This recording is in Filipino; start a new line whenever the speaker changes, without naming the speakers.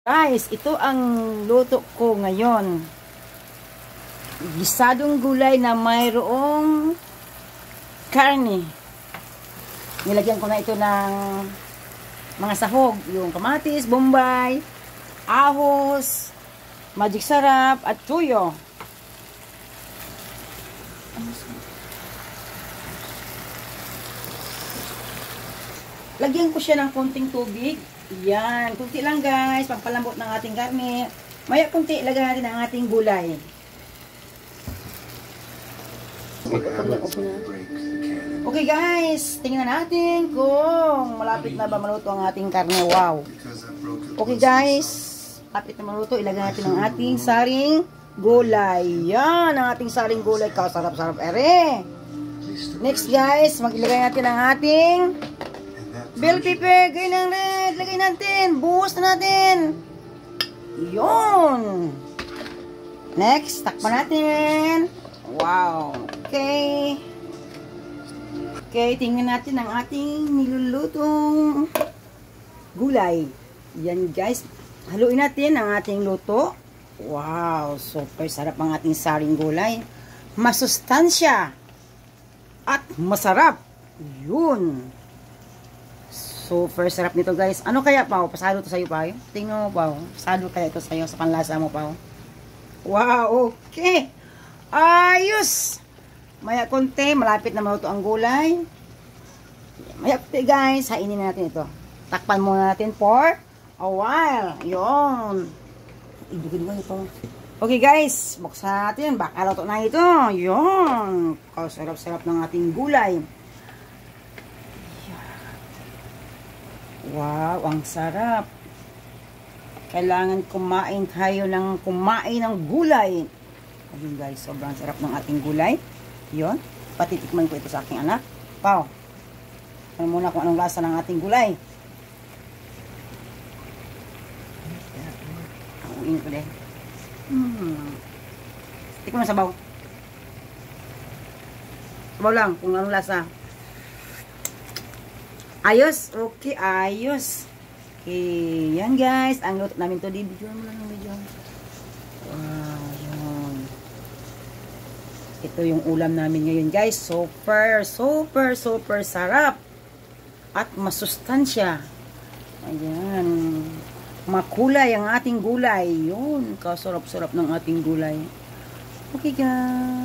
Guys, ito ang luto ko ngayon. Gisadong gulay na mayroong karne. Nilagyan ko na ito ng mga sahog. Yung kamatis, bombay, ahos, magic sarap, at tuyo. Lagyan ko siya ng konting tubig. Yan, kunti lang guys, pagpalambot ng ating karne. Maya kunti, lagyan natin ang ating gulay. Okay guys, tingnan natin kung malapit na ba maluto ang ating karne. Wow. Okay guys, malapit na maluto, ilagay natin ang ating saring gulay. Yan, ang ating saring gulay. Kasarap-sarap ere. Next guys, maglagay natin ang ating bell pepper, ganyan red, lagay natin, buhos na natin. Yun. Next, takpan natin. Wow. Okay. Okay, tingnan natin ang ating nilulutong gulay. Yan guys, haluin natin ang ating luto. Wow, super sarap ang ating saring gulay. Masustansya at masarap. Yun. Super sarap nito guys. Ano kaya Pao? Pasado to sa'yo Pao? Tingnan mo Pao. Pasado kaya ito sa'yo sa panlasa mo Pao? Wow, okay. Ayos. Maya konti, malapit na maluto ang gulay. Maya konti guys, hainin natin ito. Takpan muna natin for a while. Yun. Idugin ito. Okay guys, buksan natin. Baka luto na ito. Yun. Sarap-sarap ng ating gulay. Wow, ang sarap. Kailangan kumain tayo ng gulay. Ayun guys, sobrang sarap ng ating gulay. Yun, patitikman ko ito sa aking anak. Pao, ano muna kung anong lasa ng ating gulay. Amuin ko din. Tikman mo sabaw. Sabaw lang kung anong lasa. Ayos, okay, ayos. Okay, yan guys. Ang luto namin to, video mo lang ng video. Wow, yun. Ito yung ulam namin ngayon guys. Super, super, super sarap. At masustansya. Ayan. Makulay ang ating gulay. Yun, kasarap-sarap ng ating gulay. Okay guys.